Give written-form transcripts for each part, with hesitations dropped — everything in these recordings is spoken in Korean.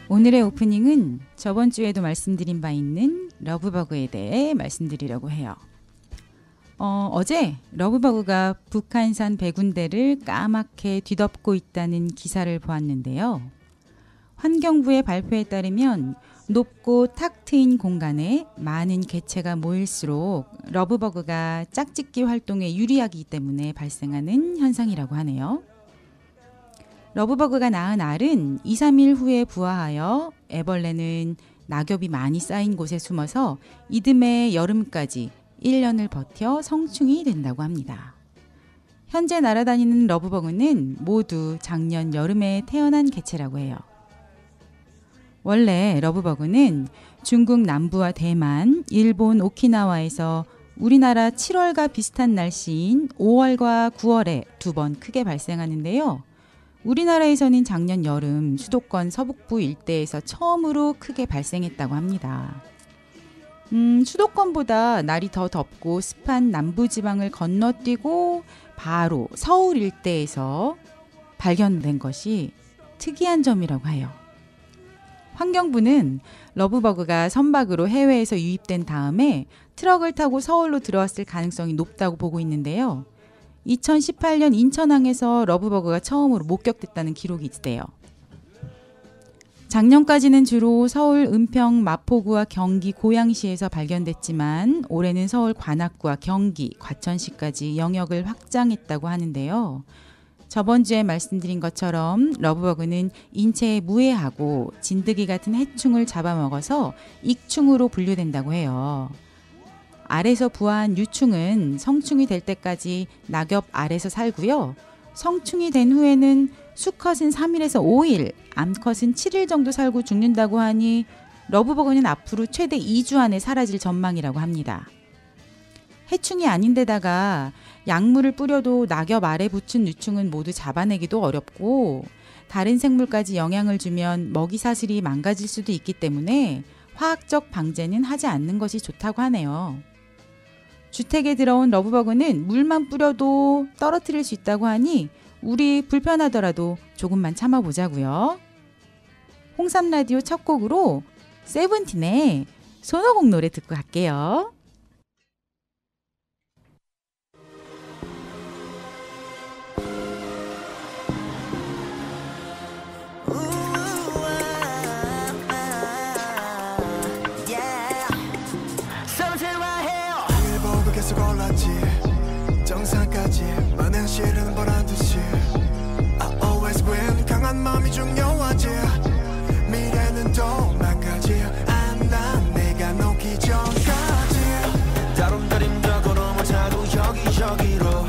오늘의 오프닝은 저번 주에도 말씀드린 바 있는 러브버그에 대해 말씀드리려고 해요. 어제 러브버그가 북한산 100군데를 까맣게 뒤덮고 있다는 기사를 보았는데요. 환경부의 발표에 따르면 높고 탁 트인 공간에 많은 개체가 모일수록 러브버그가 짝짓기 활동에 유리하기 때문에 발생하는 현상이라고 하네요. 러브버그가 낳은 알은 2, 3일 후에 부화하여 애벌레는 낙엽이 많이 쌓인 곳에 숨어서 이듬해 여름까지 1년을 버텨 성충이 된다고 합니다. 현재 날아다니는 러브버그는 모두 작년 여름에 태어난 개체라고 해요. 원래 러브버그는 중국 남부와 대만, 일본 오키나와에서 우리나라 7월과 비슷한 날씨인 5월과 9월에 2번 크게 발생하는데요. 우리나라에서는 작년 여름 수도권 서북부 일대에서 처음으로 크게 발생했다고 합니다. 수도권보다 날이 더 덥고 습한 남부지방을 건너뛰고 바로 서울 일대에서 발견된 것이 특이한 점이라고 해요. 환경부는 러브버그가 선박으로 해외에서 유입된 다음에 트럭을 타고 서울로 들어왔을 가능성이 높다고 보고 있는데요. 2018년 인천항에서 러브버그가 처음으로 목격됐다는 기록이 있대요. 작년까지는 주로 서울 은평 마포구와 경기 고양시에서 발견됐지만 올해는 서울 관악구와 경기 과천시까지 영역을 확장했다고 하는데요. 저번 주에 말씀드린 것처럼 러브버그는 인체에 무해하고 진드기 같은 해충을 잡아먹어서 익충으로 분류된다고 해요. 알에서 부화한 유충은 성충이 될 때까지 낙엽 알에서 살고요. 성충이 된 후에는 수컷은 3일에서 5일, 암컷은 7일 정도 살고 죽는다고 하니 러브버그는 앞으로 최대 2주 안에 사라질 전망이라고 합니다. 해충이 아닌데다가 약물을 뿌려도 낙엽 알에 붙은 유충은 모두 잡아내기도 어렵고 다른 생물까지 영향을 주면 먹이 사슬이 망가질 수도 있기 때문에 화학적 방제는 하지 않는 것이 좋다고 하네요. 주택에 들어온 러브버그는 물만 뿌려도 떨어뜨릴 수 있다고 하니 우리 불편하더라도 조금만 참아보자고요. 홍삼 라디오 첫 곡으로 세븐틴의 손오공 노래 듣고 갈게요. 정상까지 마냥 실은 보란 듯이 I always win 강한 마음이 중요하지 미래는 또 망가지 난 내가 놓기 전까지 다름다림다 걸어마자고 여기저기로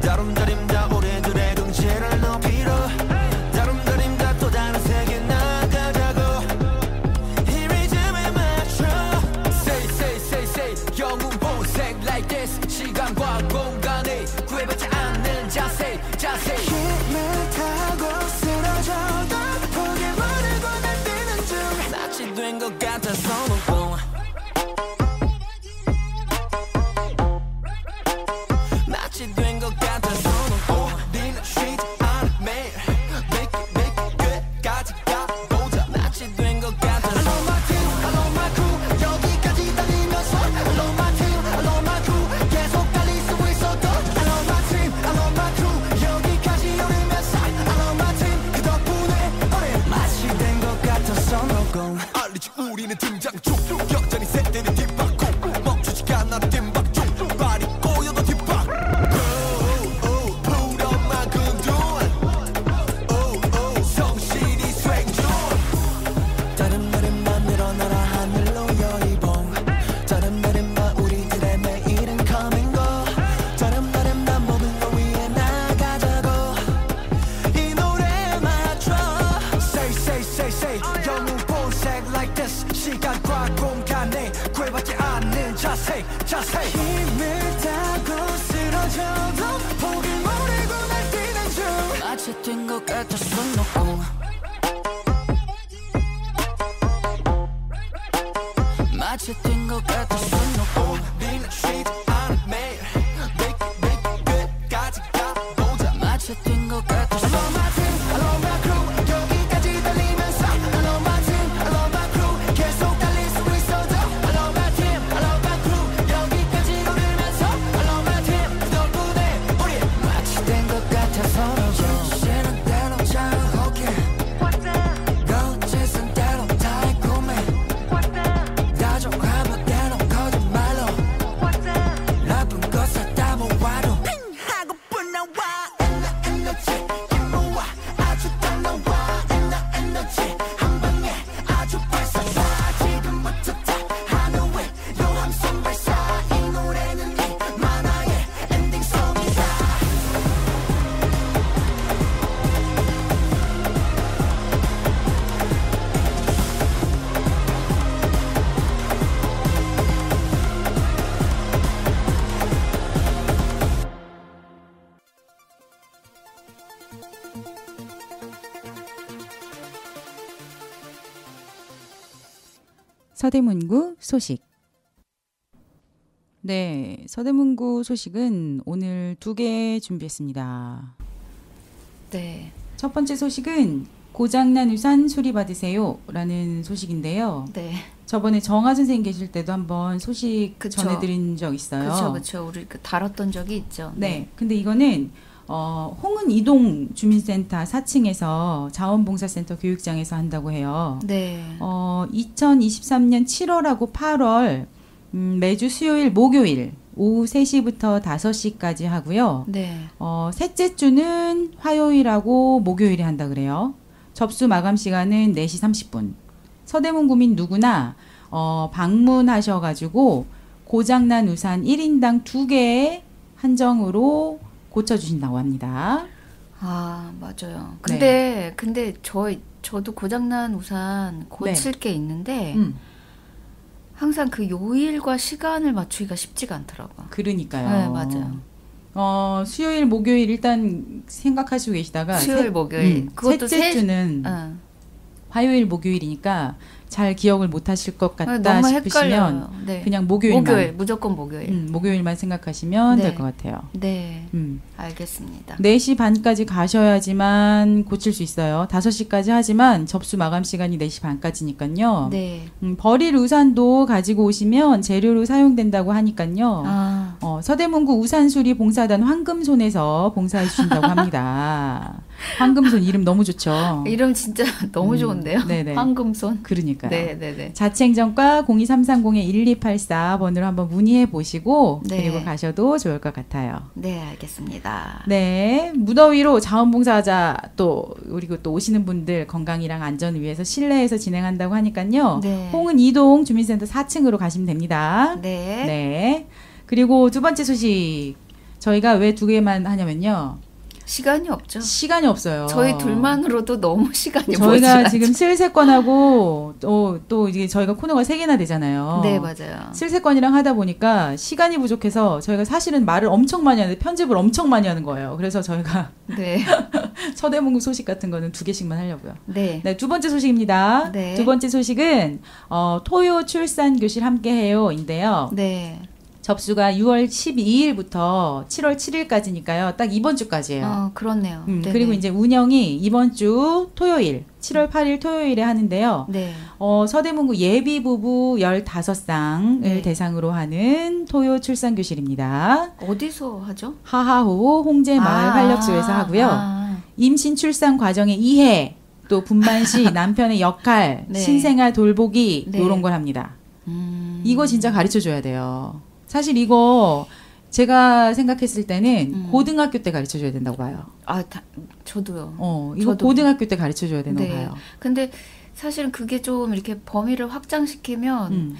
다름다림다 우리들의 경제를 높이러 다름다림다 또 다른 세계 나가자고 이 리듬에 맞춰 Say 영웅 보색 like this 시간과 공간에 구애받지 않는 자세 힘을 타고 쓰러져도 포기 모르고 날뛰는 중 낯이 된 것 같아 손오공 낯이 된 것 같아 손오공 니는 쉬지 않아 매일 make it 끝까지 가보자 낯이 된 것 같아 I love my team, I love my crew 여기까지 달리면서 I love my team, I love my crew 계속 달릴 수 있어도 I love my team, I love my crew 여기까지 오르면서 I love my team 그 덕분에 우리 맛이 된 것 같아 손오공 알리지 우리는 등장 중 여전히 세대는 뒷바퀴 멈추지 않아 뒷박 중 발이 꼬여도 뒷박 Put on my 군돈 성실히 수행 중 다른 날에만 늘어나라 하늘로 여의봉 다른 날에만 우리들의 매일은 coming go 다른 날에만 모든 걸 위해 나가자고 이 노래에 맞춰 Say 영웅 보색 like this 시간과 공간에 구애받지 않는 자세 힘을 타고 쓰러져도 포기 모르고 날뛰는 중 마치 된 것 같아 손오공 마치 된 것 같아 손오공 니는 쉬지 서대문구 소식. 네, 서대문구 소식은 오늘 2개 준비했습니다. 네. 첫 번째 소식은 고장난 우산 수리받으세요 라는 소식인데요. 네. 저번에 정아 선생님 계실 때도 한번 소식 그쵸. 전해드린 적 있어요. 그렇죠. 우리 다뤘던 적이 있죠. 네. 근데 이거는 홍은 이동 주민센터 4층에서 자원봉사센터 교육장에서 한다고 해요. 네. 2023년 7월하고 8월 매주 수요일, 목요일 오후 3시부터 5시까지 하고요. 네. 셋째 주는 화요일하고 목요일에 한다 그래요. 접수 마감 시간은 4시 30분. 서대문구민 누구나 방문하셔가지고 고장난 우산 1인당 2개 한정으로 고쳐주신다고 합니다. 아, 맞아요. 네. 근데 저도 고장난 우산 고칠 게 있는데 항상 그 요일과 시간을 맞추기가 쉽지가 않더라고요. 그러니까요. 네, 맞아요. 수요일, 목요일 일단 생각하시고 계시다가 수요일, 목요일. 그것도 셋째 주는 화요일, 목요일이니까 잘 기억을 못 하실 것 같다 너무 싶으시면 헷갈려요. 네. 그냥 목요일, 무조건 목요일. 목요일만 생각하시면 네. 될 것 같아요. 네. 알겠습니다. 4시 반까지 가셔야지만 고칠 수 있어요. 5시까지 하지만 접수 마감 시간이 4시 반까지니까요. 네. 버릴 우산도 가지고 오시면 재료로 사용된다고 하니까요. 아. 서대문구 우산수리 봉사단 황금손에서 봉사해 주신다고 합니다. 황금손 이름 너무 좋죠. 이름 진짜 너무 좋은데요. 네네. 황금손. 그러니까요. 네. 자치행정과 02330-1284번으로 한번 문의해 보시고 네. 그리고 가셔도 좋을 것 같아요. 네, 알겠습니다. 네, 무더위로 자원봉사하자 그리고 또 오시는 분들 건강이랑 안전을 위해서 실내에서 진행한다고 하니까요. 네. 홍은 이동 주민센터 4층으로 가시면 됩니다. 네. 네. 그리고 두 번째 소식. 저희가 왜 2개만 하냐면요. 시간이 없죠. 시간이 없어요. 저희 둘만으로도 너무 시간이 저희가 모자라죠. 지금 실세권하고 또 이게 저희가 코너가 3개나 되잖아요. 네, 맞아요. 실세권이랑 하다 보니까 시간이 부족해서 저희가 사실은 말을 엄청 많이 하는데 편집을 엄청 많이 하는 거예요. 그래서 저희가 네. 서대문구 소식 같은 거는 2개씩만 하려고요. 네. 네, 두 번째 소식입니다. 네. 두 번째 소식은 토요 출산 교실 함께해요인데요. 네. 접수가 6월 12일부터 7월 7일까지니까요. 딱 이번 주까지예요. 그렇네요. 네네. 그리고 이제 운영이 이번 주 토요일, 7월 8일 토요일에 하는데요. 네. 서대문구 예비 부부 15쌍을 네. 대상으로 하는 토요 출산 교실입니다. 어디서 하죠? 하하호 홍제마을 활력소에서 하고요. 임신 출산 과정의 이해, 또 분만 시 남편의 역할, 네. 신생아 돌보기 네. 이런 걸 합니다. 이거 진짜 가르쳐 줘야 돼요. 사실 이거 제가 생각했을 때는 고등학교 때 가르쳐 줘야 된다고 봐요. 저도요. 이거 저도. 고등학교 때 가르쳐 줘야 된다고 네. 봐요. 근데 사실은 그게 좀 이렇게 범위를 확장시키면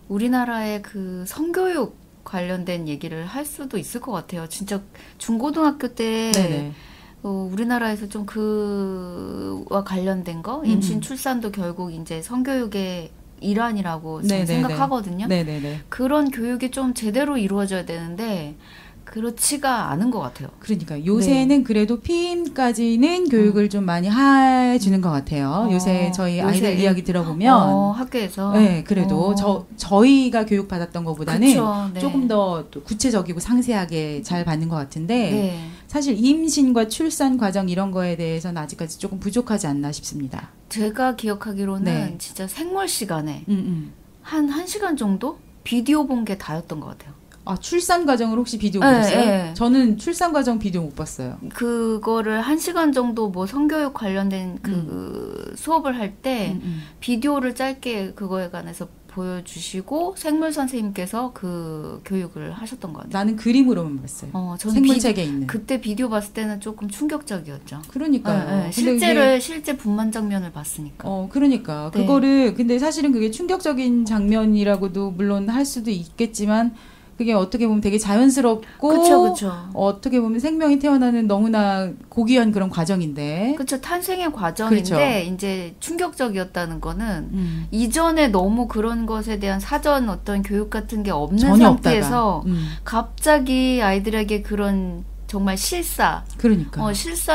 우리나라의 그 성교육 관련된 얘기를 할 수도 있을 것 같아요. 진짜 중고등학교 때 네네. 우리나라에서 좀 그와 관련된 거, 임신 출산도 결국 이제 성교육의 일환이라고 저는 생각하거든요. 네네네. 그런 교육이 좀 제대로 이루어져야 되는데 그렇지가 않은 것 같아요. 그러니까 요새는 그래도 피임까지는 교육을 좀 많이 해주는 것 같아요. 요새 저희 아이들 이야기 들어보면 학교에서 네, 그래도 저희가 교육받았던 것보다는 그쵸, 네. 조금 더 상세적이고 상세하게 잘 받는 것 같은데 네. 사실 임신과 출산 과정 이런 거에 대해서는 아직까지 조금 부족하지 않나 싶습니다. 제가 기억하기로는 네. 진짜 생물 시간에 한 1시간 정도 비디오 본 게 다였던 것 같아요. 출산 과정을 혹시 비디오 보셨어요? 네. 저는 출산 과정 비디오 못 봤어요. 그거를 1시간 정도 뭐 성교육 관련된 그 수업을 할 때 비디오를 짧게 그거에 관해서 보여주시고 생물 선생님께서 그 교육을 하셨던 것 같아요. 나는 그림으로만 봤어요. 저는 생물책에 있는. 그때 비디오 봤을 때는 조금 충격적이었죠. 그러니까요. 실제 분만 장면을 봤으니까. 그러니까 네. 그거를 근데 사실은 그게 충격적인 장면이라고도 물론 할 수도 있겠지만 그게 어떻게 보면 되게 자연스럽고 그쵸. 어떻게 보면 생명이 태어나는 너무나 고귀한 그런 과정인데 그렇죠. 탄생의 과정인데 그렇죠. 이제 충격적이었다는 거는 이전에 너무 그런 것에 대한 사전 어떤 교육 같은 게 없는 전혀 상태에서 없다가. 갑자기 아이들에게 그런 정말 실사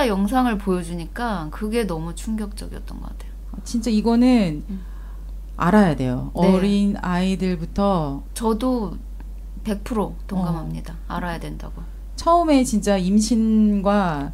영상을 보여주니까 그게 너무 충격적이었던 것 같아요. 진짜 이거는 알아야 돼요. 네. 어린 아이들부터 저도 100% 동감합니다. 알아야 된다고. 처음에 진짜 임신과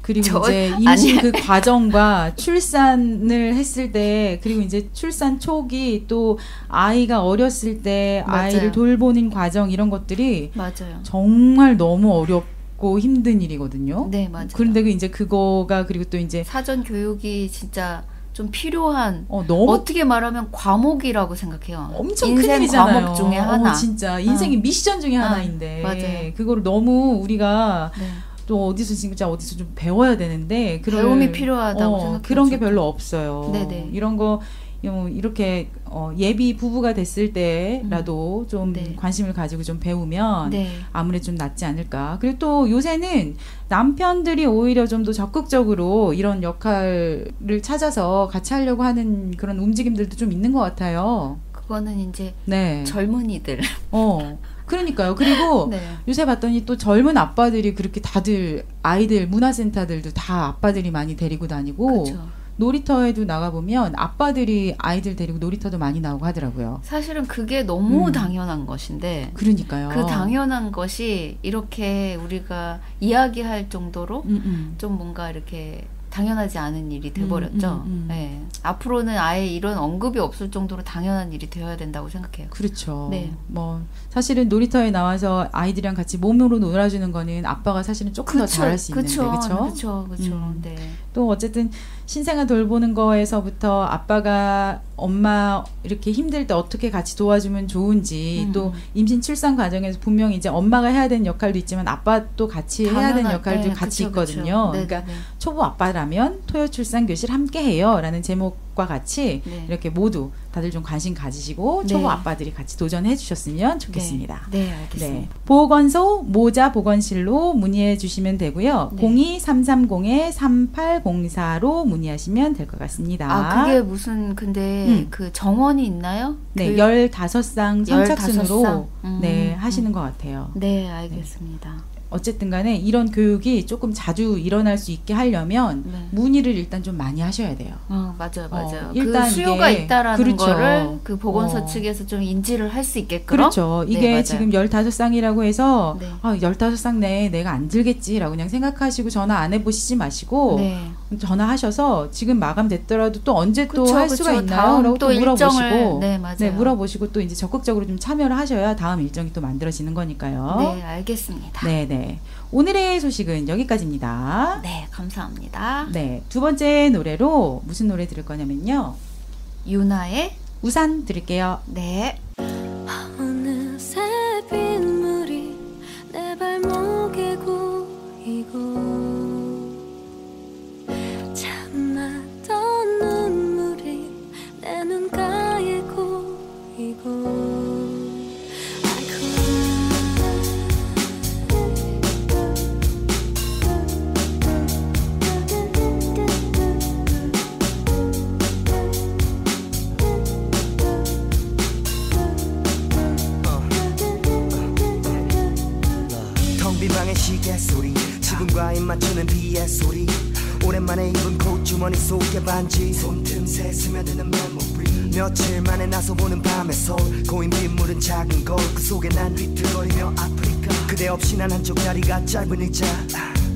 그리고 이제 임신 아니. 그 과정과 출산을 했을 때 그리고 이제 출산 초기 또 아이가 어렸을 때 맞아요. 아이를 돌보는 과정 이런 것들이 맞아요. 정말 너무 어렵고 힘든 일이거든요. 네, 맞아요. 그런데 이제 그거가 그리고 또 이제 사전 교육이 진짜 좀 필요한 너무 어떻게 말하면 과목이라고 생각해요. 엄청 인생 큰 일이잖아요. 과목 중에 하나. 진짜 인생의 미션 중에 하나인데 맞아요. 그거를 너무 우리가 네. 또 어디서 진짜 어디서 좀 배워야 되는데 배움이 필요하다고 생각해요. 그런 게 별로 없어요. 네네. 이런 거 이렇게 예비 부부가 됐을 때라도 좀 네. 관심을 가지고 좀 배우면 네. 아무래도 좀 낫지 않을까. 그리고 또 요새는 남편들이 오히려 좀 더 적극적으로 이런 역할을 찾아서 같이 하려고 하는 그런 움직임들도 좀 있는 것 같아요. 그거는 이제 네. 젊은이들. 그러니까요. 그리고 네. 요새 봤더니 또 젊은 아빠들이 그렇게 다들 아이들 문화센터들도 다 아빠들이 많이 데리고 다니고 그렇죠. 놀이터에도 나가보면 아빠들이 아이들 데리고 놀이터도 많이 나오고 하더라고요. 사실은 그게 너무 당연한 것인데 그러니까요. 그 당연한 것이 이렇게 우리가 이야기할 정도로 좀 뭔가 이렇게 당연하지 않은 일이 돼버렸죠. 네. 앞으로는 아예 이런 언급이 없을 정도로 당연한 일이 되어야 된다고 생각해요. 그렇죠. 네. 뭐 사실은 놀이터에 나와서 아이들이랑 같이 몸으로 놀아주는 거는 아빠가 사실은 조금 더 잘할 수 있는데, 그렇죠? 그렇죠. 네. 또 어쨌든 신생아 돌보는 거에서부터 아빠가 엄마 이렇게 힘들 때 어떻게 같이 도와주면 좋은지 또 임신 출산 과정에서 분명히 이제 엄마가 해야 되는 역할도 있지만 아빠도 같이 해야 되는 역할도 네, 같이 그쵸, 있거든요. 그쵸. 네, 그러니까 네. 초보 아빠라면 토요 출산 교실 함께 해요 라는 제목과 같이 네. 이렇게 모두 다들 좀 관심 가지시고 초보 네. 아빠들이 같이 도전해 주셨으면 좋겠습니다. 네, 알겠습니다. 보건소 모자 보건실로 문의해 주시면 되고요. 네. 02-330-3804로 문의하시면 될 것 같습니다. 아, 그게 무슨 근데 그 정원이 있나요? 네, 그 15상 선착순으로 15상? 네, 하시는 것 같아요. 네, 알겠습니다. 어쨌든 간에 이런 교육이 조금 자주 일어날 수 있게 하려면 네. 문의를 일단 좀 많이 하셔야 돼요. 맞아요. 일단 그 수요가 이게, 있다라는 그렇죠. 거를 그 보건소 측에서 좀 인지를 할 수 있게끔. 그렇죠. 이게 네, 맞아요. 지금 15쌍이라고 해서 네. 15쌍 내에 내가 안 들겠지라고 그냥 생각하시고 전화 안 해보시지 마시고 네. 전화하셔서 지금 마감됐더라도 또 언제 또 그쵸, 할 수가 그쵸. 있나요? 다음 라고 또 또 물어보시고 일정을, 네, 맞아요. 물어보시고 또 이제 적극적으로 좀 참여를 하셔야 다음 일정이 또 만들어지는 거니까요. 네, 알겠습니다. 네. 오늘의 소식은 여기까지입니다. 네, 감사합니다. 네, 두 번째 노래로 무슨 노래 들을 거냐면요. 유나의 우산 들을게요. 네. 어느새 빗물이 내 발목에 고이고 참았던 눈물이 내 눈가에 고이고 비방의 시계 소리 지금과 입맞추는 비의 소리 오랜만에 입은 콧주머니 속에 반지 손틈새 스며드는 메모리 며칠 만에 나서 보는 밤의 서울 고인 빗물은 작은 거울 그 속에 난 비틀거리며 아프리카 그대 없이 난 한쪽 다리가 짧은 의자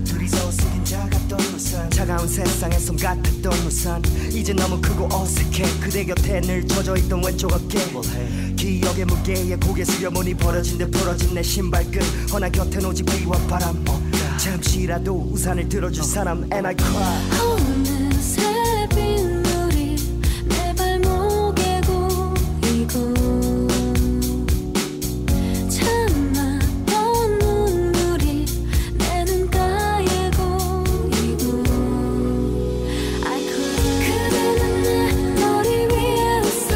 둘이서 쓰긴 작았던 우산 차가운 세상에 솜 같았던 우산 이제 너무 크고 어색해 그대 곁에 늘 젖어있던 왼쪽 어깨 기억의 무게에 고개 숙여보니 버려진 듯 부러진 내 신발끈 허나 곁엔 오직 비와 바람 잠시라도 우산을 들어줄 사람 And I cry 어느새 빗물이 내 발목에 고이고 참았던 눈물이 내 눈가에 고이고 I cry 그대는 내 머리 위에 우산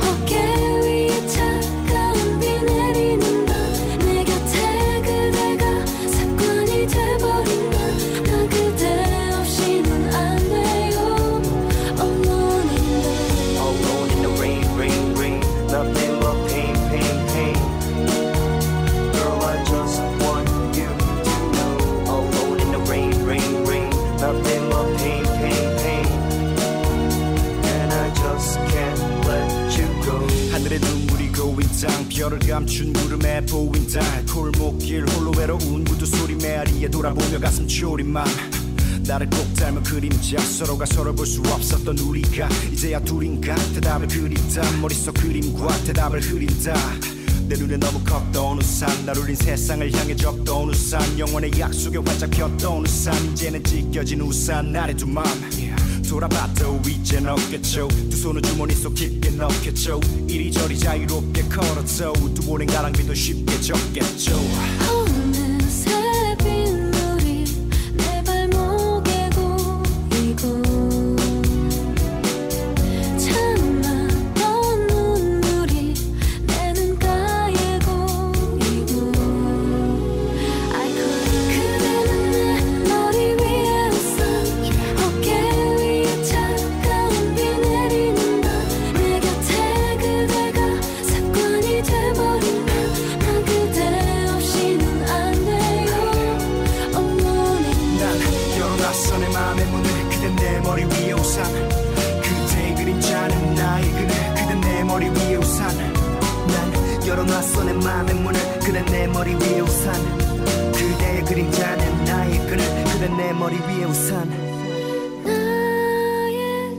어깨 위에 차가운 비 내리는 밤 내 곁에 그대가 습관이 돼버린 나 그대 없이는 고인 땅 별을 감춘 구름에 보인 달 골목길 홀로 외로운 구두 소리 메아리에 돌아보며 가슴 졸인 맘 나를 꼭 닮은 그림자 서로가 서로 볼 수 없었던 우리가 이제야 둘인가 대답을 그린다 머릿속 그림과 대답을 흐린다 내 눈에 너무 컸던 우산 날 울린 세상을 향해 졌던 우산 영원의 약속에 활짝 폈던 우산 이제는 찢겨진 우산 아래 두 맘 돌아봐도 이젠 없겠죠 두 손을 주머니 속 깊게 넣겠죠 이리저리 자유롭게 걸었죠 두 보낸 가랑비도 쉽게 적겠죠 어느새 빗물이 내 발목에 고이고 참았던 눈물이 내 눈가에 고이고 그대는 내 머리 위에 웃어 어깨 위에 차가운 비 내리는 날 내 곁에 그대가 습관이 돼버린 난 그대 없이는 안 돼요 온몸에 난 열어놨어 내 맘의 문을 그댄 내 머리 위에 우산 그대의 그림자는 나의 그늘 그댄 내 머리 위에 우산 난 열어놨어 내 맘의 문을 그댄 내 머리 위에 우산 그대의 그림자는 나의 그늘 그댄 내 머리 위에 우산 나의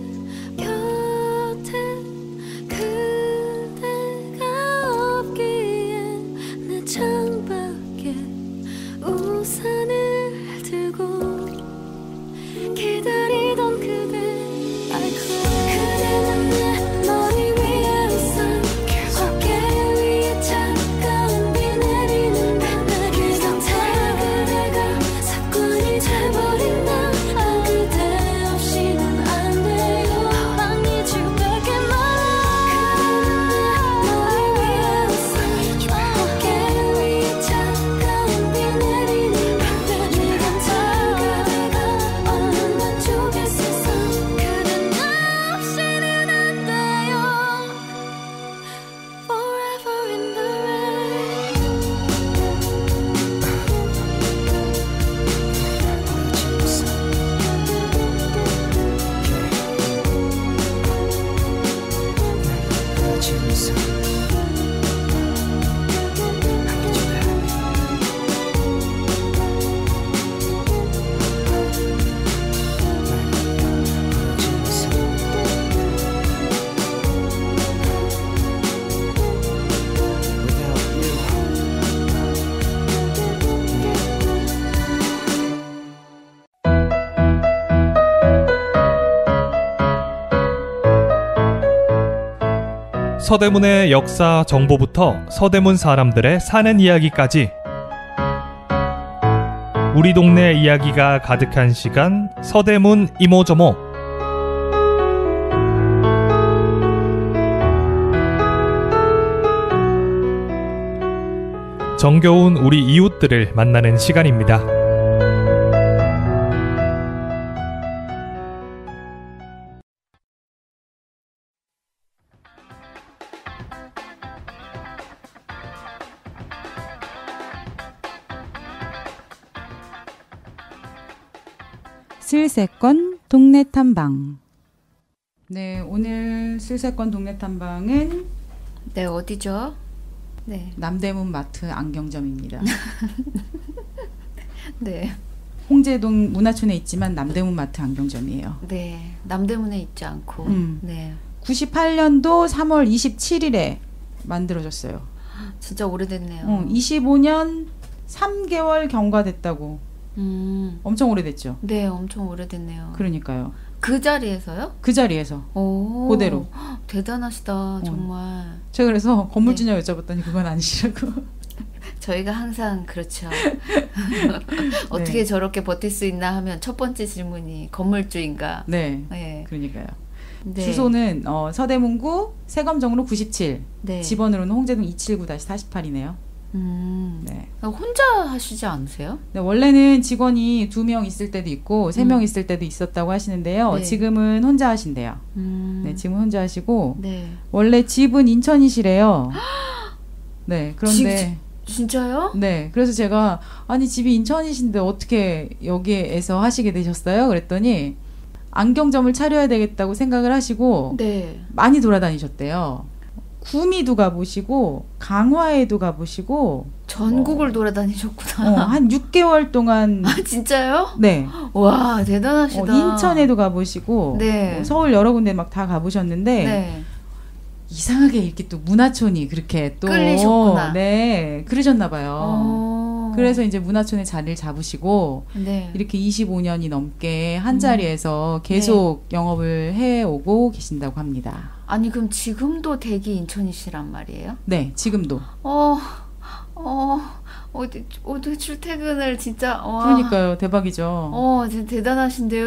곁에 그대가 없기엔 내 창밖에 우산을 들고 기다리던 그대 그대는 내 머리 위에 우산 어깨 위에 차가운 비 내리는 내 곁에 그대가 습관이 돼버린 난 그대 없이는 안 돼요 I need you back in my life 그대는 내 머리 위에 우산 어깨 위에 차가운 비 내리는 내 곁에 그대가 없는 왼쪽의 세상 그대 나 없이는 안 돼요 Forever in the rain 서대문의 역사 정보부터 서대문 사람들의 사는 이야기까지 우리 동네 이야기가 가득한 시간 서대문 이모저모 정겨운 우리 이웃들을 만나는 시간입니다. 슬세권 동네 탐방. 네, 오늘 슬세권 동네 탐방은 네, 어디죠? 네. 남대문 마트 안경점입니다. 네. 홍제동 문화촌에 있지만 남대문 마트 안경점이에요. 네. 남대문에 있지 않고. 네. 98년도 3월 27일에 만들어졌어요. 진짜 오래됐네요. 25년 3개월 경과됐다고. 엄청 오래됐죠? 네, 엄청 오래됐네요. 그러니까요. 그 자리에서요? 그 자리에서. 오, 그대로. 대단하시다, 정말. 제가 그래서 건물주냐고 여쭤봤더니 그건 아니시라고. 저희가 항상 그렇죠. 어떻게 네. 저렇게 버틸 수 있나 하면 첫 번째 질문이 건물주인가. 네. 네. 그러니까요. 네. 주소는 서대문구 세검정로 97. 네. 집번호로는 홍제동 279-48이네요. 네. 혼자 하시지 않으세요? 네, 원래는 직원이 2명 있을 때도 있고 3명 있을 때도 있었다고 하시는데요. 네. 지금은 혼자 하신대요. 네, 지금 혼자 하시고 네. 원래 집은 인천이시래요. 네, 그런데 진짜요? 네, 그래서 제가 아니 집이 인천이신데 어떻게 여기에서 하시게 되셨어요? 그랬더니 안경점을 차려야 되겠다고 생각을 하시고 네. 많이 돌아다니셨대요. 구미도 가보시고 강화에도 가보시고 전국을 돌아다니셨구나. 한 6개월 동안 아, 진짜요? 네. 와, 대단하시다. 인천에도 가보시고 네. 서울 여러 군데 막 다 가보셨는데 네. 이상하게 이렇게 또 문화촌이 그렇게 또 끌리셨구나. 네, 그러셨나 봐요. 어. 그래서 이제 문화촌에 자리를 잡으시고 네. 이렇게 25년이 넘게 한 자리에서 계속 영업을 해오고 계신다고 합니다. 아니, 그럼 지금도 댁이 인천이시란 말이에요? 네, 지금도. 어떻게 출퇴근을 진짜, 와. 그러니까요, 대박이죠. 진짜 대단하신데요.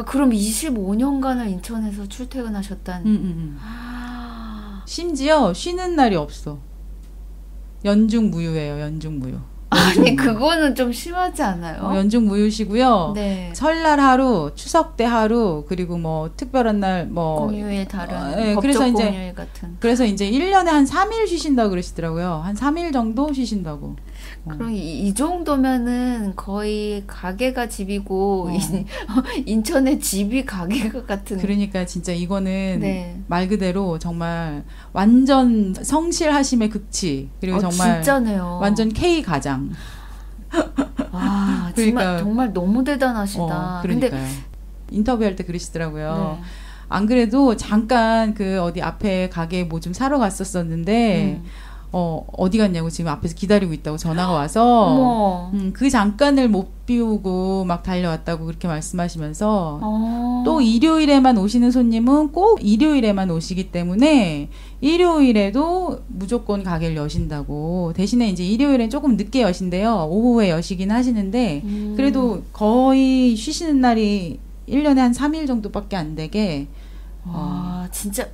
그럼 25년간을 인천에서 출퇴근하셨다는. 심지어 쉬는 날이 없어. 연중무휴예요, 연중무휴. 아니, 그거는 좀 심하지 않아요? 연중무휴시고요. 네. 설날 하루, 추석 때 하루, 그리고 뭐 특별한 날 뭐 공휴일 다른 네, 법적 그래서 이제 공휴일 같은. 그래서 이제 1년에 한 3일 쉬신다고 그러시더라고요. 한 3일 정도 쉬신다고. 그럼 이 정도면은 거의 가게가 집이고 인천의 집이 가게가 같은. 그러니까 진짜 이거는 네. 말 그대로 정말 완전 성실하심의 극치. 그리고 정말 진짜네요. 완전 K 가장. 와, 그러니까, 정말 너무 대단하시다. 그러니까요. 인터뷰할 때 그러시더라고요. 네. 안 그래도 잠깐 그 어디 앞에 가게 뭐 좀 사러 갔었었는데 어디 갔냐고 지금 앞에서 기다리고 있다고 전화가 와서 어머. 그 잠깐을 못 비우고 막 달려왔다고 그렇게 말씀하시면서 또 일요일에만 오시는 손님은 꼭 일요일에만 오시기 때문에 일요일에도 무조건 가게를 여신다고. 대신에 이제 일요일엔 조금 늦게 여신대요. 오후에 여시긴 하시는데 그래도 거의 쉬시는 날이 1년에 한 3일 정도밖에 안 되게 와, 진짜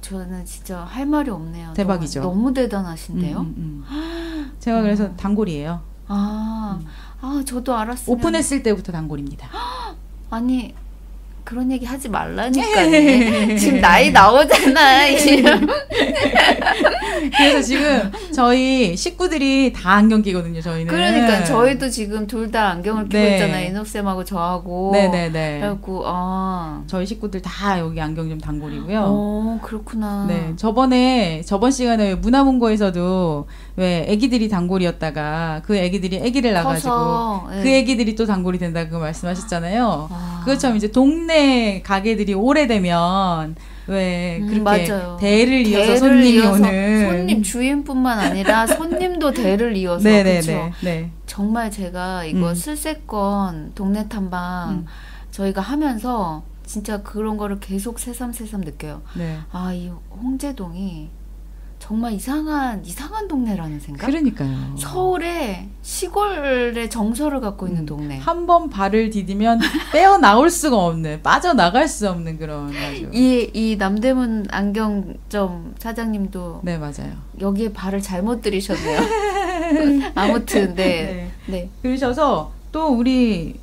저는 진짜 할 말이 없네요. 대박이죠. 너무 대단하신데요. 제가 그래서 단골이에요. 저도 알았으면. 오픈했을 때부터 단골입니다. 아니, 그런 얘기 하지 말라니까요. 지금 나이 나오잖아. 그래서 지금 저희 식구들이 다 안경 끼거든요. 저희는. 그러니까 저희도 지금 둘 다 안경을 끼고 네. 있잖아요. 인옥쌤하고 저하고. 네네네. 그래갖고 저희 식구들 다 여기 안경점 단골이고요. 그렇구나. 네, 저번 시간에 문화문고에서도 왜 애기들이 단골이었다가 그 애기들이 애기를 낳아가지고 커서, 그 애기들이 또 단골이 된다고 말씀하셨잖아요. 그것처럼 이제 동네 가게들이 오래되면 왜 그렇게 맞아요. 대를 이어서 손님이 오는 손님 주인뿐만 아니라 손님도 대를 이어서. 네네네. 그쵸? 네. 정말 제가 이거 슬세건 동네 탐방 저희가 하면서 진짜 그런 거를 계속 새삼새삼 느껴요. 네. 이 홍제동이 정말 이상한 동네라는 생각? 그러니까요. 서울의 시골의 정서를 갖고 있는 동네. 한 번 발을 디디면 빼어 나올 수가 없는, 빠져나갈 수 없는 그런 아주. 이 남대문 안경점 사장님도 네, 맞아요. 여기에 발을 잘못 들이셨네요. 아무튼 네. 그러셔서 또 우리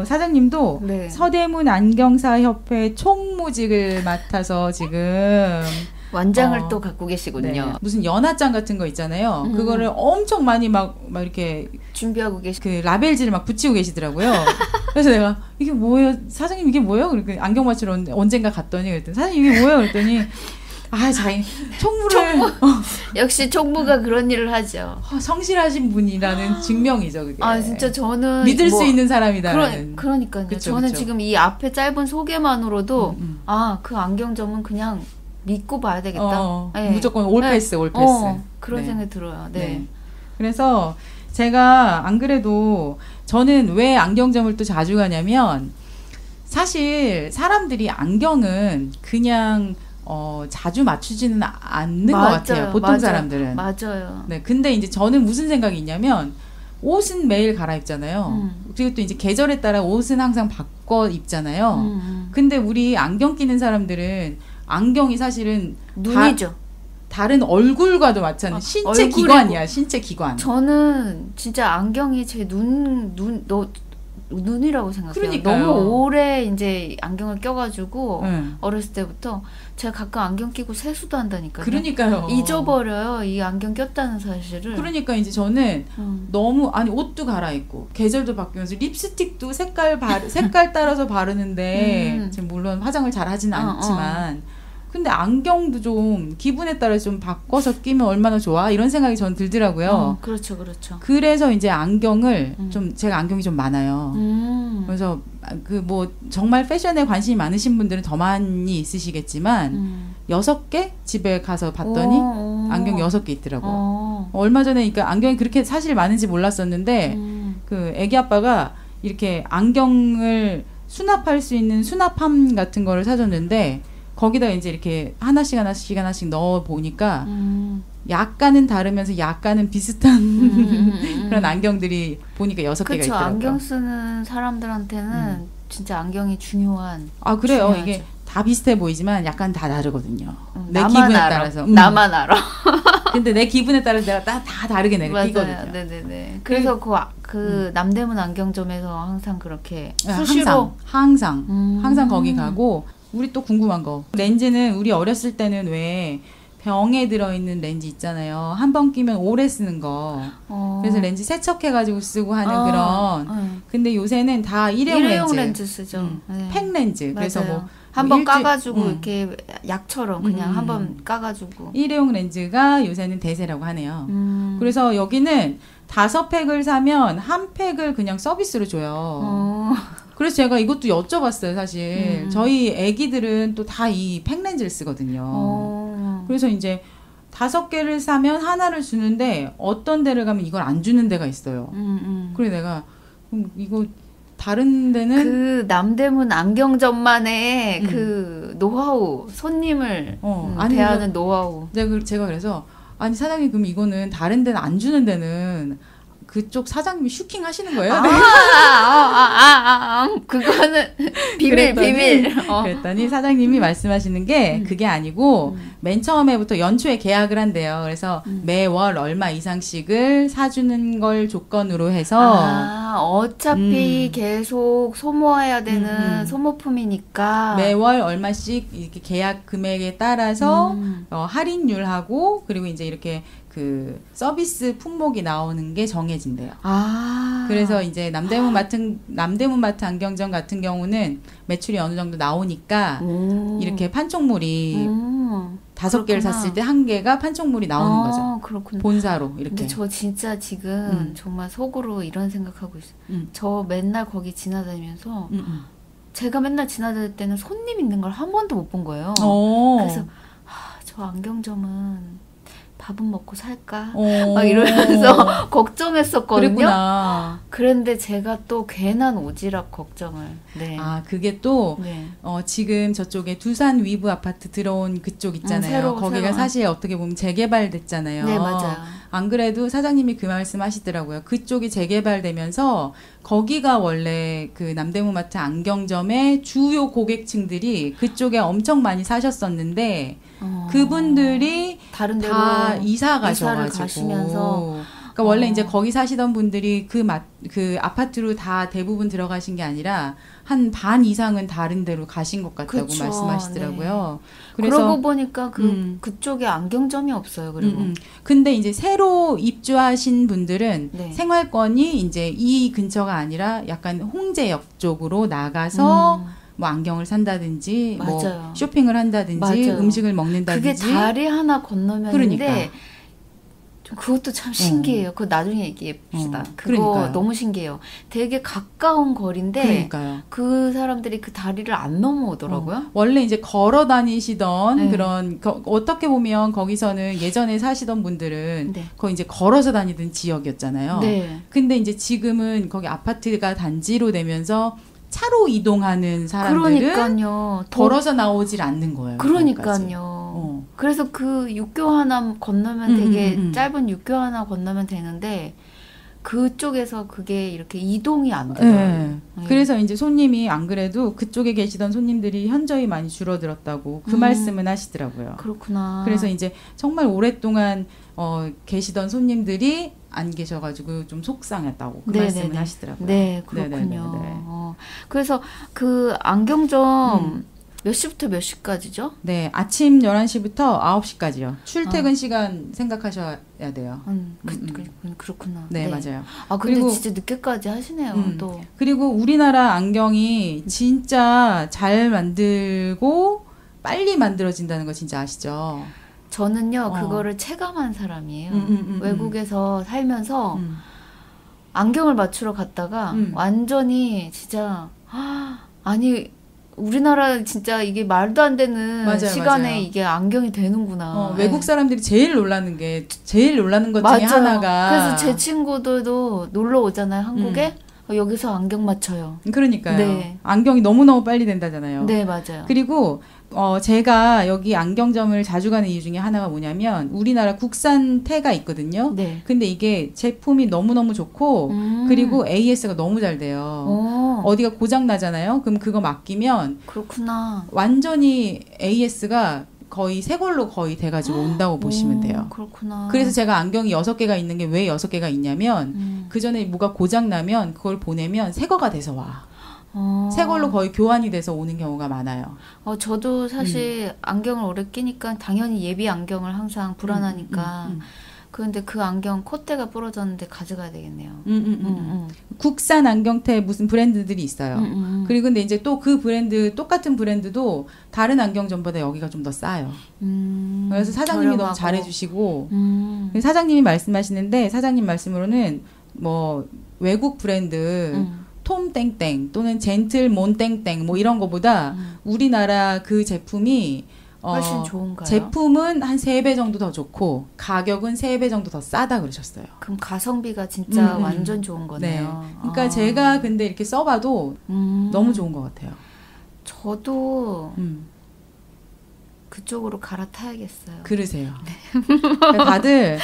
사장님도 네. 서대문 안경사 협회 총무직을 맡아서 지금 완장을 또 갖고 계시군요. 네. 무슨 연하장 같은 거 있잖아요. 그거를 엄청 많이 막 이렇게 준비하고 그 라벨지를 막 붙이고 계시더라고요. 그래서 내가 이게 뭐예요? 사장님 이게 뭐예요? 그러니까 안경 맞추러 언젠가 갔더니 그랬더니 사장님 이게 뭐예요? 그랬더니 자기 총무를 역시 총무가 그런 일을 하죠. 성실하신 분이라는 증명이죠, 그게. 진짜 저는 믿을 수 있는 사람이다라는. 그러니까요. 그쵸, 저는 그쵸. 지금 이 앞에 짧은 소개만으로도 그 안경점은 그냥 믿고 봐야 되겠다. 네. 무조건 올패스. 그런 네. 생각이 들어요. 네. 그래서 제가 안 그래도 저는 왜 안경점을 또 자주 가냐면 사실 사람들이 안경은 그냥 자주 맞추지는 않는 것 같아요. 보통 사람들은. 맞아요. 네, 근데 이제 저는 무슨 생각이 있냐면 옷은 매일 갈아입잖아요. 그리고 또 이제 계절에 따라 옷은 항상 바꿔 입잖아요. 근데 우리 안경 끼는 사람들은 안경이 사실은 눈이죠. 다른 얼굴과도 마찬가지. 신체 얼굴이고. 기관이야. 신체 기관. 저는 진짜 안경이 제 눈이라고 생각해요. 그러니까요. 너무 오래 이제 안경을 껴가지고 어렸을 때부터 제가 가끔 안경 끼고 세수도 한다니까요. 그러니까요. 잊어버려요. 이 안경 꼈다는 사실을. 그러니까 이제 저는 너무 옷도 갈아입고 계절도 바뀌면서 립스틱도 색깔 따라서 바르는데 지금 물론 화장을 잘 하지는 않지만 근데 안경도 좀 기분에 따라 좀 바꿔서 끼면 얼마나 좋아? 이런 생각이 전 들더라고요. 그렇죠, 그렇죠. 그래서 이제 안경을 좀 제가 안경이 좀 많아요. 그래서 그 뭐 정말 패션에 관심이 많으신 분들은 더 많이 있으시겠지만 6개 집에 가서 봤더니 안경 6개 있더라고요. 얼마 전에 그러니까 안경이 그렇게 사실 많은지 몰랐었는데 그 애기 아빠가 이렇게 안경을 수납할 수 있는 수납함 같은 거를 사줬는데 거기다 이제 이렇게 하나씩 넣어 보니까 약간은 다르면서 약간은 비슷한 그런 안경들이 보니까 6개가 그렇죠. 있더라고요. 안경 쓰는 사람들한테는 진짜 안경이 중요한. 아 그래요. 중요하죠. 이게 다 비슷해 보이지만 약간 다 다르거든요. 내 나만 기분에 알아. 따라서. 나만 알아. 근데 내 기분에 따라서 내가 다 다르게 내가 끼거든요. 맞아요. 네네네. 그래서 그 남대문 안경점에서 항상 그렇게 아, 수시로 항상 거기 가고 우리 또 궁금한 거 렌즈는 우리 어렸을 때는 왜 병에 들어있는 렌즈 있잖아요. 한 번 끼면 오래 쓰는 거. 그래서 렌즈 세척해가지고 쓰고 하는 그런. 근데 요새는 다 일회용 렌즈 쓰죠. 네. 팩 렌즈. 그래서 맞아요. 뭐 한번 일주일- 까가지고 이렇게 약처럼 그냥 한번 까가지고. 일회용 렌즈가 요새는 대세라고 하네요. 그래서 여기는 5팩을 사면 한 팩을 그냥 서비스로 줘요. 그래서 제가 이것도 여쭤봤어요, 사실. 저희 애기들은 또 다 이 팩렌즈를 쓰거든요. 그래서 이제 5개를 사면 하나를 주는데 어떤 데를 가면 이걸 안 주는 데가 있어요. 그래 내가 이거 다른 데는 그 남대문 안경점만의 그 노하우, 손님을 아니, 대하는 노하우. 제가 그래서 아니 사장님 그럼 이거는 다른 데는 안 주는 데는 그쪽 사장님이 슈킹 하시는 거예요? 그거는 비밀. 그랬더니 사장님이 말씀하시는 게 그게 아니고 맨 처음에부터 연초에 계약을 한대요. 그래서 매월 얼마 이상씩을 사주는 걸 조건으로 해서 어차피 계속 소모해야 되는 소모품이니까 매월 얼마씩 이렇게 계약 금액에 따라서 할인율하고 그리고 이제 이렇게 그 서비스 품목이 나오는 게 정해진대요. 그래서 이제 남대문 마트 안경점 같은 경우는 매출이 어느 정도 나오니까 이렇게 판촉물이 5개를 샀을 때 1개가 판촉물이 나오는 거죠. 그렇군요. 본사로 이렇게. 근데 저 진짜 지금 정말 속으로 이런 생각하고 있어요. 저 맨날 거기 지나다니면서 제가 맨날 지나다닐 때는 손님 있는 걸 한 번도 못 본 거예요. 그래서 저 안경점은 밥은 먹고 살까? 막 이러면서 걱정했었거든요. 그랬구나. 그런데 제가 또 괜한 오지랖 걱정을. 네. 그게 또 네. 지금 저쪽에 두산 위브 아파트 들어온 그쪽 있잖아요. 거기가 새로. 사실 어떻게 보면 재개발됐잖아요. 네, 맞아요. 안 그래도 사장님이 그 말씀 하시더라고요. 그쪽이 재개발되면서 거기가 원래 그 남대문 마트 안경점의 주요 고객층들이 그쪽에 엄청 많이 사셨었는데 그분들이 다른 데로 다 이사 이사를 가셔가지고 가시면서 그러니까 원래 이제 거기 사시던 분들이 그 아파트로 다 대부분 들어가신 게 아니라 한 반 이상은 다른 데로 가신 것 같다고 그쵸, 말씀하시더라고요. 그러고 보니까 그쪽에 안경점이 없어요. 그리고 근데 이제 새로 입주하신 분들은 네. 생활권이 이제 이 근처가 아니라 약간 홍제역 쪽으로 나가서 뭐 안경을 산다든지 뭐 맞아요. 쇼핑을 한다든지 맞아요. 음식을 먹는다든지 그게 다리 하나 건너면인데 그러니까. 좀 그것도 참 신기해요. 그거 나중에 얘기해 봅시다. 그거 그러니까요. 너무 신기해요. 되게 가까운 거리인데 그러니까요. 그 사람들이 그 다리를 안 넘어오더라고요. 원래 이제 걸어 다니시던 네. 그런 어떻게 보면 거기서는 예전에 사시던 분들은 네. 거의 이제 걸어서 다니던 지역이었잖아요. 네. 근데 이제 지금은 거기 아파트가 단지로 되면서 차로 이동하는 사람들은 그러니까요. 걸어서 나오질 않는 거예요. 거기까지. 그러니까요. 그래서 그 육교 하나 건너면 되게 짧은 육교 하나 건너면 되는데 그쪽에서 그게 이렇게 이동이 안 되더라고요. 네. 그래서 이제 손님이 안 그래도 그쪽에 계시던 손님들이 현저히 많이 줄어들었다고 그 말씀은 하시더라고요. 그렇구나. 그래서 이제 정말 오랫동안 계시던 손님들이 안 계셔가지고 좀 속상했다고 그 말씀을 하시더라고요. 네, 그렇군요. 네네네네. 그래서 그 안경점 몇 시부터 몇 시까지죠? 네, 아침 11시부터 9시까지요. 출퇴근 시간 생각하셔야 돼요. 그렇구나. 네, 맞아요. 근데 그리고 진짜 늦게까지 하시네요, 또. 그리고 우리나라 안경이 진짜 잘 만들고 빨리 만들어진다는 거 진짜 아시죠? 저는요 그거를 체감한 사람이에요. 외국에서 살면서 음. 안경을 맞추러 갔다가 완전히 진짜 아니 우리나라 진짜 이게 말도 안 되는 맞아요, 시간에 맞아요. 이게 안경이 되는구나. 외국 사람들이 제일 놀라는 것 중에 맞아요. 하나가 그래서 제 친구들도 놀러 오잖아요 한국에. 여기서 안경 맞춰요. 그러니까요. 네. 안경이 너무너무 빨리 된다잖아요. 네 맞아요. 그리고 제가 여기 안경점을 자주 가는 이유 중에 하나가 뭐냐면 우리나라 국산 태가 있거든요. 네. 근데 이게 제품이 너무너무 좋고 그리고 AS가 너무 잘 돼요. 어디가 고장 나잖아요. 그럼 그거 맡기면 그렇구나. 완전히 AS가 거의 새 걸로 거의 돼가지고 온다고 보시면 돼요. 그렇구나. 그래서 제가 안경이 6개가 있는 게 왜 6개가 있냐면 그 전에 뭐가 고장 나면 그걸 보내면 새 거가 돼서 와. 새 걸로 거의 교환이 돼서 오는 경우가 많아요. 저도 사실 안경을 오래 끼니까 당연히 예비 안경을 항상 불안하니까. 그런데 그 안경 콧대가 부러졌는데 가져가야 되겠네요. 국산 안경테 무슨 브랜드들이 있어요. 그리고 근데 이제 또 그 브랜드 똑같은 브랜드도 다른 안경점보다 여기가 좀 더 싸요. 그래서 사장님이 저렴하고. 너무 잘해주시고 사장님이 말씀하시는데 사장님 말씀으로는 뭐 외국 브랜드 톰 땡땡 또는 젠틀 몬 땡땡 뭐 이런 거보다 우리나라 그 제품이 훨씬 좋은가요? 제품은 한 3배 정도 더 좋고 가격은 3배 정도 더 싸다 그러셨어요. 그럼 가성비가 진짜 완전 좋은 거네요. 네. 그러니까 제가 근데 이렇게 써봐도 너무 좋은 것 같아요. 저도 그쪽으로 갈아타야겠어요. 그러세요. 그러니까 다들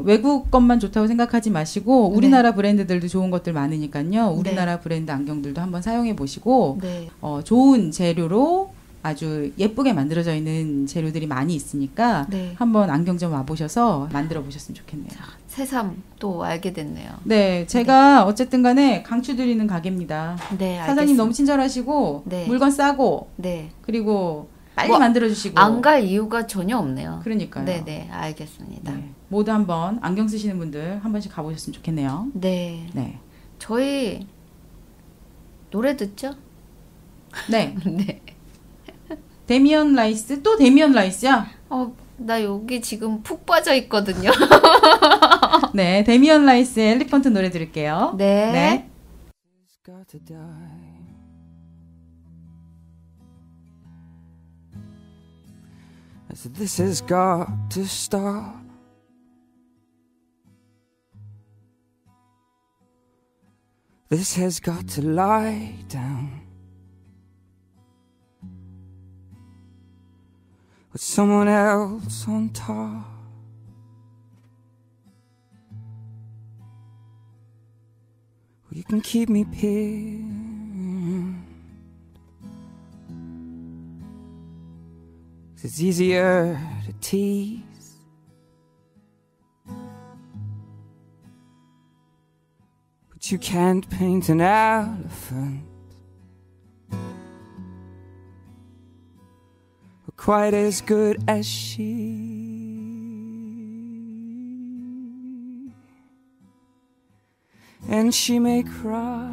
외국 것만 좋다고 생각하지 마시고 우리나라 브랜드들도 좋은 것들 많으니까요. 우리나라 브랜드 안경들도 한번 사용해 보시고 네. 좋은 재료로 아주 예쁘게 만들어져 있는 재료들이 많이 있으니까 네. 한번 안경점 와보셔서 만들어 보셨으면 좋겠네요. 새삼 또 알게 됐네요. 네, 제가 어쨌든 간에 강추드리는 가게입니다. 네, 알겠습니다. 사장님 너무 친절하시고 네. 물건 싸고 네. 그리고 빨리 뭐, 만들어주시고 안 갈 이유가 전혀 없네요. 그러니까요. 네네, 알겠습니다. 네. 모두 한번 안경 쓰시는 분들 한 번씩 가보셨으면 좋겠네요. 네. 네. 저희 노래 듣죠? 네. 네. 데미언 라이스? 또 데미언 라이스야? 나 여기 지금 푹 빠져 있거든요. 네, 데미언 라이스의 엘리펀트 노래 들을게요. 네. 네. Got to die. I said, this has got to stop. This has got to lie down. With someone else on top. You can keep me pinned. It's easier to tease. But you can't paint an elephant quite as good as she. And she may cry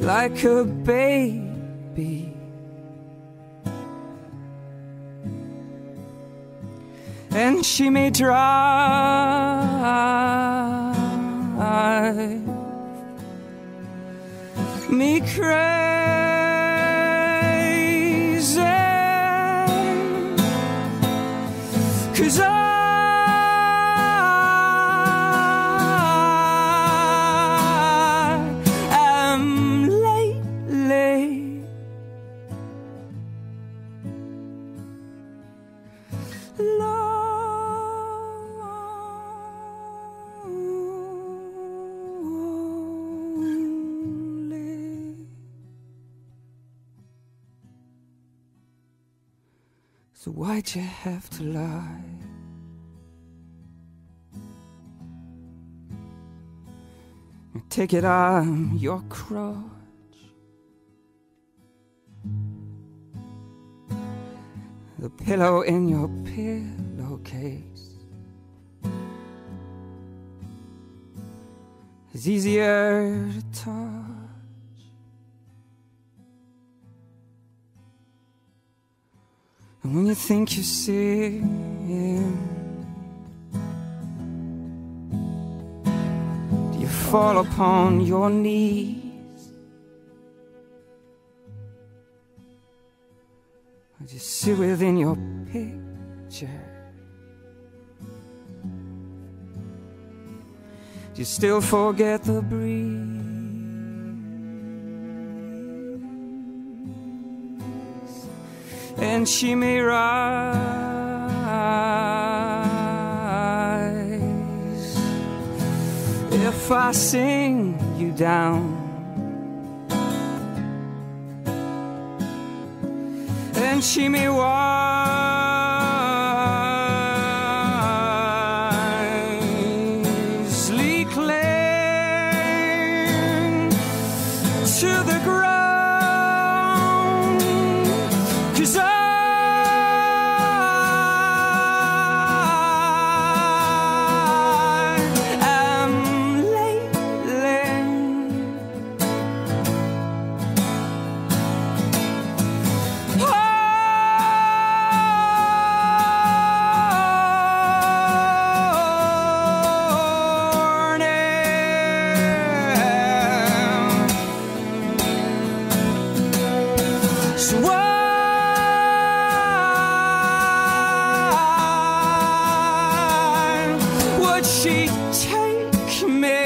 like a baby, and she may drive me crazy, 'cause I am lately lonely. So why'd you have to lie? Take it, I'm your crutch. The pillow in your pillowcase is easier to touch And when you think you see him, do you fall upon your knees? Or just sit within your picture? Do you still forget the breeze? And she may rise if I sing you down. And she may wisely cling to the ground, 'cause I am lately so why would she take me?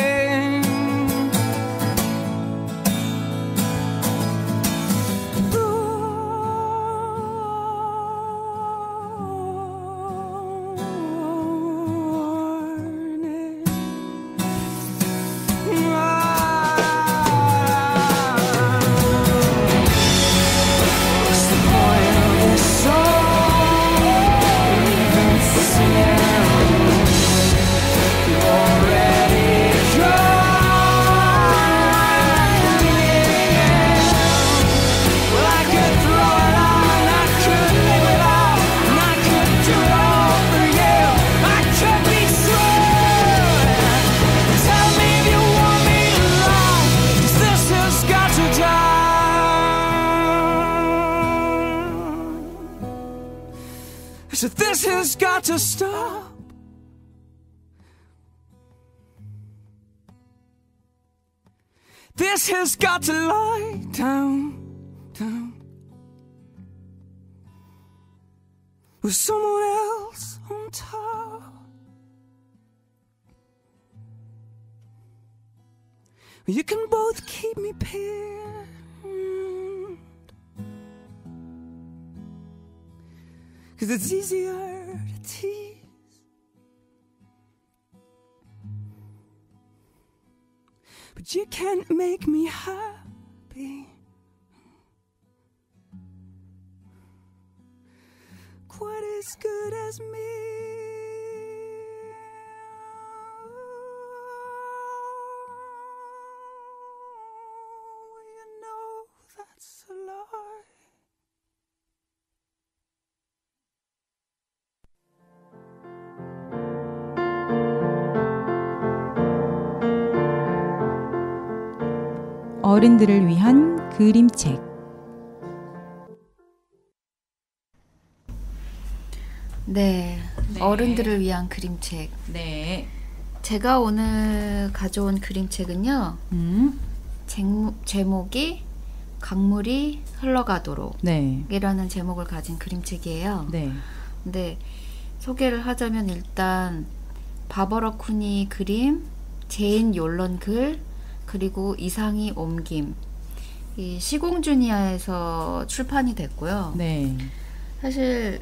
What's the point of this song? Even singing, you already gone. Well, I could throw it on, I could live without, and I could do it all for you. I could be true. Tell me if you want me to lie, 'cause this has got to die. So this has got to stop. This has got to lie down, down, with someone else on top. You can both keep me pinned, 'cause it's easier to tease. But you can't make me happy quite as good as me. You know that's a lie. 어른들을 위한 그림책. 네, 네. 어른들을 위한 그림책. 네. 제가 오늘 가져온 그림책은요. 제목이 강물이 흘러가도록 네. 이라는 제목을 가진 그림책이에요. 네. 근데 소개를 하자면 일단 바버라 쿠니 그림, 제인 욜런 글, 그리고 이상희 옮김. 이 시공주니아에서 출판이 됐고요. 네. 사실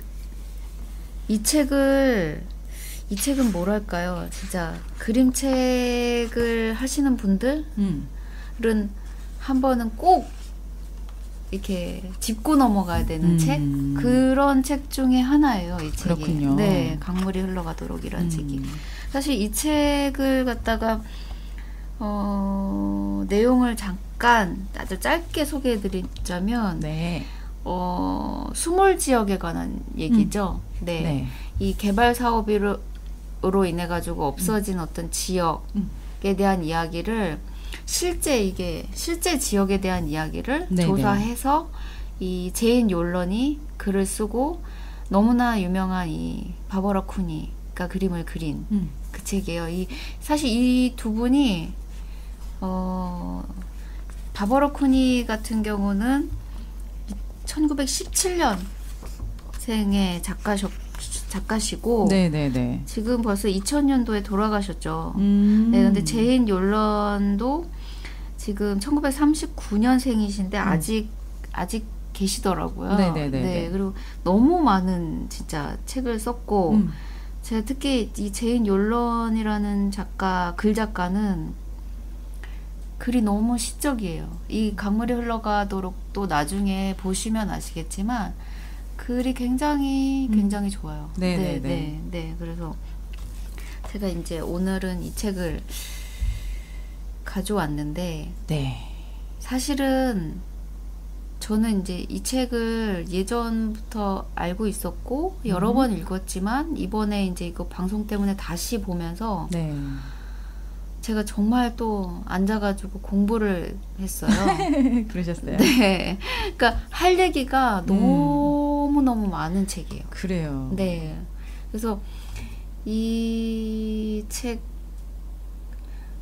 이 책은 뭐랄까요? 진짜 그림책을 하시는 분들은 한 번은 꼭 이렇게 짚고 넘어가야 되는 책? 그런 책 중에 하나예요, 이 책이. 그렇군요. 네, 강물이 흘러가도록이라는 책이. 사실 이 책을 갖다가 내용을 잠깐 아주 짧게 소개해드리자면 네. 수몰 지역에 관한 얘기죠. 네. 네. 이 개발 사업으로 인해 가지고 없어진 어떤 지역에 대한 이야기를 실제 지역에 대한 이야기를 네네. 조사해서 이 제인 욜런이 글을 쓰고 너무나 유명한 이 바버라 쿠니가 그림을 그린 그 책이에요. 사실 이 두 분이 바버라 쿠니 같은 경우는 1917년생의 작가시고 네네네. 지금 벌써 2000년도에 돌아가셨죠. 네, 근데 제인 욜런도 지금 1939년생이신데 아직 계시더라고요. 네네네. 네, 그리고 너무 많은 진짜 책을 썼고 제가 특히 이 제인 욜런이라는 글 작가는 글이 너무 시적이에요. 이 강물이 흘러가도록 또 나중에 보시면 아시겠지만 글이 굉장히 좋아요. 네네네. 네. 그래서 제가 이제 오늘은 이 책을 가져왔는데 네. 사실은 저는 이제 이 책을 예전부터 알고 있었고 여러 번 읽었지만 이번에 이제 이거 방송 때문에 다시 보면서 네. 제가 정말 또 앉아가지고 공부를 했어요. 그러셨어요? 네. 그러니까 할 얘기가 너무너무 많은 책이에요. 그래요. 네. 그래서 이 책,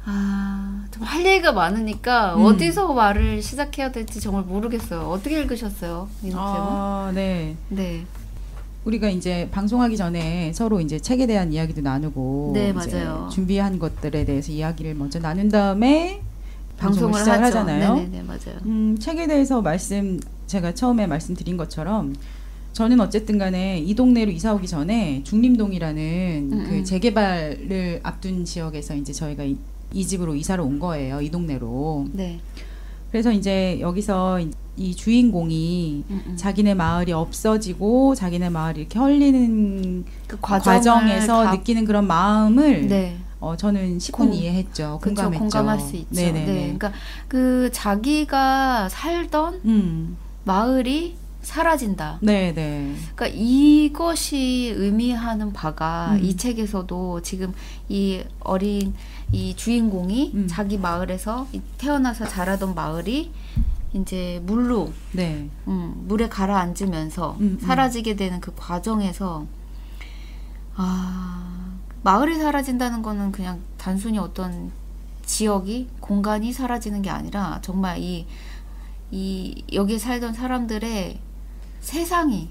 정말 할 얘기가 많으니까 어디서 말을 시작해야 될지 정말 모르겠어요. 어떻게 읽으셨어요? 이 책은? 네. 네. 우리가 이제 방송하기 전에 서로 이제 책에 대한 이야기도 나누고 네, 이제 맞아요. 준비한 것들에 대해서 이야기를 먼저 나눈 다음에 방송을 시작을 하죠. 하잖아요. 네네, 맞아요. 책에 대해서 제가 처음에 말씀드린 것처럼 저는 어쨌든 간에 이 동네로 이사 오기 전에 중림동이라는 그 재개발을 앞둔 지역에서 이제 저희가 이 집으로 이사를 온 거예요. 이 동네로. 네. 그래서 이제 여기서 이 주인공이 자기네 마을이 없어지고 자기네 마을이 이렇게 헐리는 그 과정에서 느끼는 그런 마음을 네. 저는 10분 이해했죠. 그쵸, 공감했죠. 공감할 수 있죠. 네네네. 네. 그러니까 그 자기가 살던 마을이 사라진다. 네네. 그러니까 이것이 의미하는 바가 이 책에서도 지금 이 어린 이 주인공이 자기 마을에서 태어나서 자라던 마을이 이제 물로 네. 물에 가라앉으면서 사라지게 되는 그 과정에서 마을이 사라진다는 거는 그냥 단순히 어떤 지역이 공간이 사라지는 게 아니라 정말 이 여기에 살던 사람들의 세상이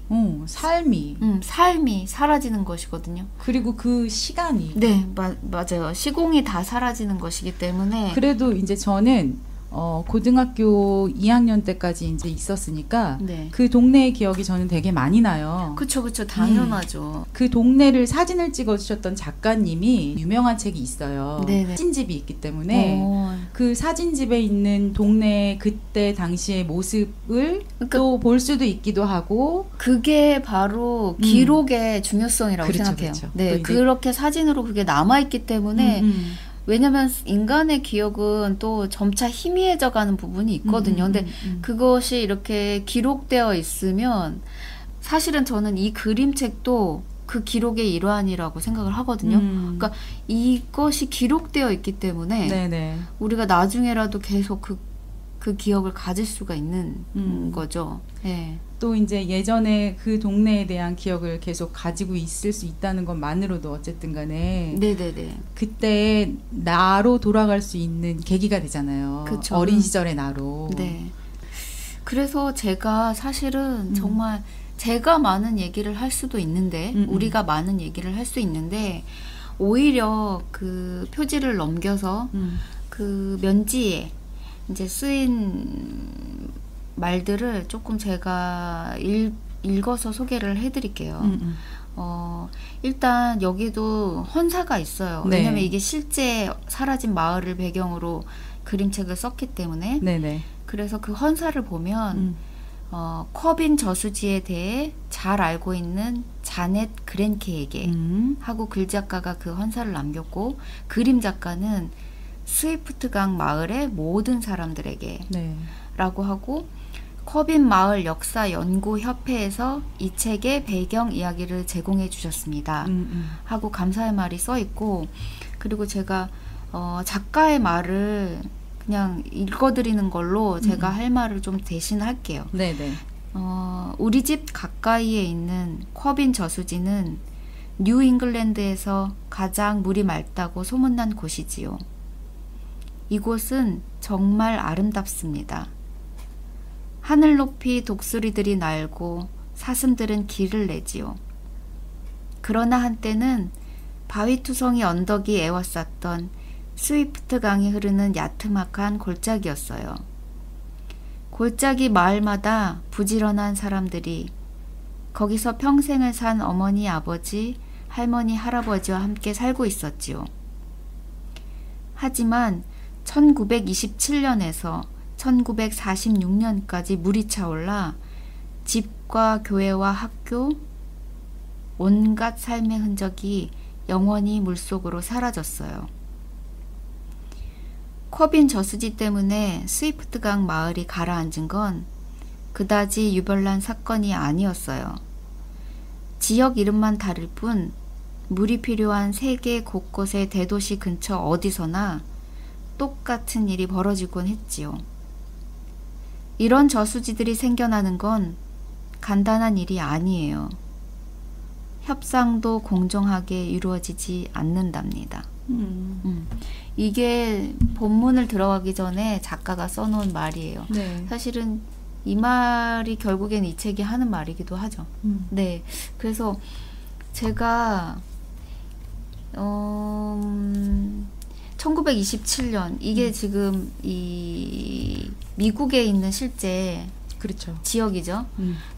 삶이 사라지는 것이거든요. 그리고 그 시간이 네, 맞아요. 시공이 다 사라지는 것이기 때문에 그래도 이제 저는 고등학교 2학년 때까지 이제 있었으니까 네. 그 동네의 기억이 저는 되게 많이 나요. 그쵸 당연하죠. 그 동네를 사진을 찍어주셨던 작가님이 유명한 책이 있어요. 네네. 사진집이 있기 때문에 그 사진집에 있는 동네 그때 당시의 모습을 그러니까 또 볼 수도 있기도 하고 그게 바로 기록의 중요성이라고 그렇죠, 생각해요. 그렇죠. 네, 그렇게 사진으로 그게 남아있기 때문에 왜냐면 인간의 기억은 또 점차 희미해져가는 부분이 있거든요. 근데 그것이 이렇게 기록되어 있으면 사실은 저는 이 그림책도 그 기록의 일환이라고 생각을 하거든요. 그러니까 이것이 기록되어 있기 때문에 네네. 우리가 나중에라도 계속 그 기억을 가질 수가 있는 거죠. 네. 또 이제 예전에 그 동네에 대한 기억을 계속 가지고 있을 수 있다는 것만으로도 어쨌든 간에 네네네. 그때 나로 돌아갈 수 있는 계기가 되잖아요. 그쵸. 어린 시절의 나로. 네. 그래서 제가 사실은 정말 제가 많은 얘기를 할 수도 있는데 우리가 많은 얘기를 할 수 있는데 오히려 그 표지를 넘겨서 그 면지에 이제 쓰인 말들을 조금 제가 읽어서 소개를 해드릴게요. 일단 여기도 헌사가 있어요. 네. 왜냐면 이게 실제 사라진 마을을 배경으로 그림책을 썼기 때문에. 네네. 그래서 그 헌사를 보면 쿼빈 저수지에 대해 잘 알고 있는 자넷 그랜케에게 하고 글작가가 그 헌사를 남겼고 그림 작가는 스위프트강 마을의 모든 사람들에게 네. 라고 하고 쿼빈 마을 역사 연구 협회에서 이 책의 배경 이야기를 제공해 주셨습니다. 하고 감사의 말이 써 있고 그리고 제가 작가의 말을 그냥 읽어드리는 걸로 제가 할 말을 좀 대신할게요. 네네. 우리 집 가까이에 있는 쿼빈 저수지는 뉴 잉글랜드에서 가장 물이 맑다고 소문난 곳이지요. 이곳은 정말 아름답습니다. 하늘 높이 독수리들이 날고 사슴들은 길을 내지요. 그러나 한때는 바위투성이 언덕이 에워쌌던 스위프트 강이 흐르는 야트막한 골짜기였어요. 골짜기 마을마다 부지런한 사람들이 거기서 평생을 산 어머니, 아버지, 할머니, 할아버지와 함께 살고 있었지요. 하지만 1927년에서 1946년까지 물이 차올라 집과 교회와 학교, 온갖 삶의 흔적이 영원히 물속으로 사라졌어요. 쿼빈 저수지 때문에 스위프트강 마을이 가라앉은 건 그다지 유별난 사건이 아니었어요. 지역 이름만 다를 뿐 물이 필요한 세계 곳곳의 대도시 근처 어디서나 똑같은 일이 벌어지곤 했지요. 이런 저수지들이 생겨나는 건 간단한 일이 아니에요. 협상도 공정하게 이루어지지 않는답니다. 이게 본문을 들어가기 전에 작가가 써놓은 말이에요. 네. 사실은 이 말이 결국엔 이 책이 하는 말이기도 하죠. 네, 그래서 제가 1927년 이게 지금 이 미국에 있는 실제 그렇죠. 지역이죠.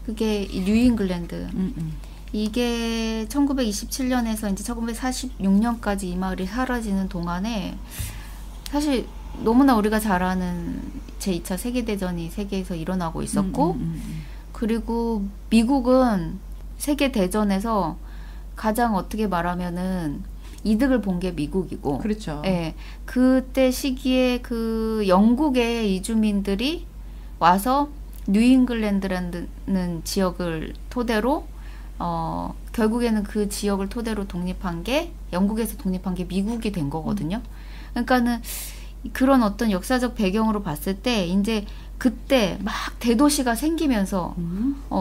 그게 뉴잉글랜드. 이게 1927년에서 이제 1946년까지 이 마을이 사라지는 동안에 사실 너무나 우리가 잘 아는 제2차 세계대전이 세계에서 일어나고 있었고 그리고 미국은 세계대전에서 가장 어떻게 말하면은 이득을 본 게 미국이고 그렇죠. 예, 그때 시기에 그 영국의 이주민들이 와서 뉴잉글랜드라는 지역을 토대로 결국에는 그 지역을 토대로 독립한 게 영국에서 독립한 게 미국이 된 거거든요. 그러니까는 그런 어떤 역사적 배경으로 봤을 때 이제 그때 막 대도시가 생기면서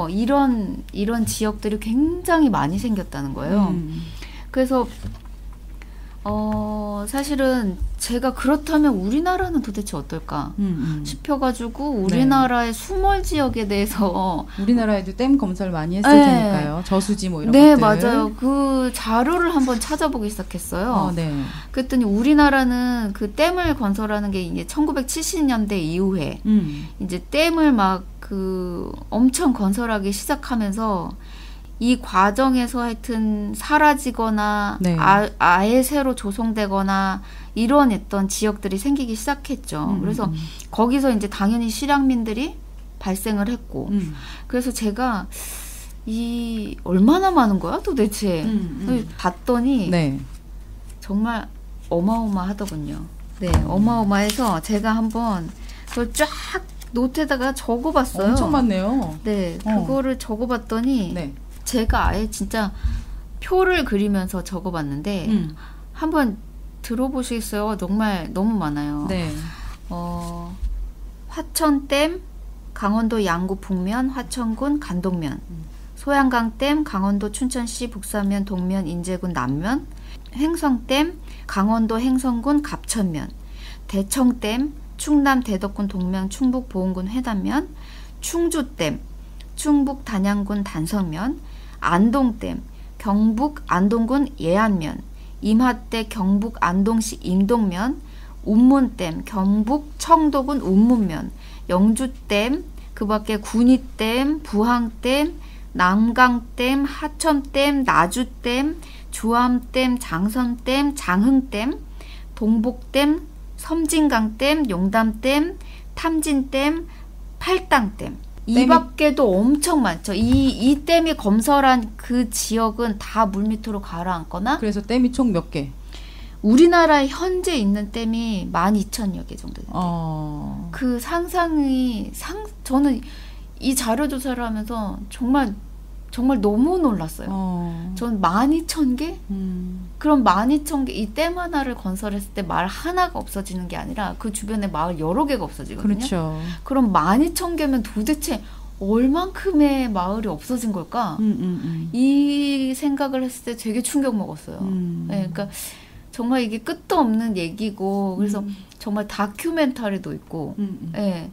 이런 지역들이 굉장히 많이 생겼다는 거예요. 그래서 사실은 제가 그렇다면 우리나라는 도대체 어떨까 싶어가지고 우리나라의 수몰 지역에 대해서 우리나라에도 댐 검사를 많이 했을 네. 테니까요. 저수지 뭐 이런 네, 것들. 맞아요. 그 자료를 한번 찾아보기 시작했어요. 네. 그랬더니 우리나라는 그 댐을 건설하는 게 이제 1970년대 이후에 이제 댐을 막 그 엄청 건설하기 시작하면서 이 과정에서 하여튼 사라지거나 네. 아예 새로 조성되거나 이런 어떤 지역들이 생기기 시작했죠. 그래서 거기서 이제 당연히 실향민들이 발생을 했고 그래서 제가 이 얼마나 많은 거야 도대체 봤더니 네. 정말 어마어마하더군요. 네, 어마어마해서 제가 한번 그걸 쫙 노트에다가 적어봤어요. 엄청 많네요. 네, 그거를 적어봤더니 네. 제가 아예 진짜 표를 그리면서 적어봤는데 한번 들어보시겠어요? 정말 너무 많아요. 네. 화천댐, 강원도 양구 북면, 화천군 간동면, 소양강댐, 강원도 춘천시 북사면, 동면, 인제군 남면, 횡성댐, 강원도 행성군 갑천면, 대청댐, 충남 대덕군 동면, 충북 보은군 회담면, 충주댐, 충북 단양군 단성면, 안동댐, 경북 안동군 예안면, 임하대 경북 안동시 임동면, 운문댐, 경북 청도군 운문면, 영주댐, 그 밖에 군위댐, 부항댐, 남강댐, 하천댐, 나주댐, 주암댐, 장선댐, 장흥댐, 동복댐, 섬진강댐, 용담댐, 탐진댐, 팔당댐. 이 밖에도 엄청 많죠. 이 댐이 검설한 그 지역은 다 물밑으로 가라앉거나 그래서 댐이 총 몇 개? 우리나라에 현재 있는 댐이 12,000여 개 정도 돼요. 그 저는 이 자료 조사를 하면서 정말 너무 놀랐어요. 전 12,000개? 그럼 12,000개, 이 댐 하나를 건설했을 때 마을 하나가 없어지는 게 아니라 그 주변에 마을 여러 개가 없어지거든요. 그렇죠. 그럼 12,000개면 도대체 얼만큼의 마을이 없어진 걸까? 이 생각을 했을 때 되게 충격 먹었어요. 네, 그러니까 정말 이게 끝도 없는 얘기고 그래서 정말 다큐멘터리도 있고 예.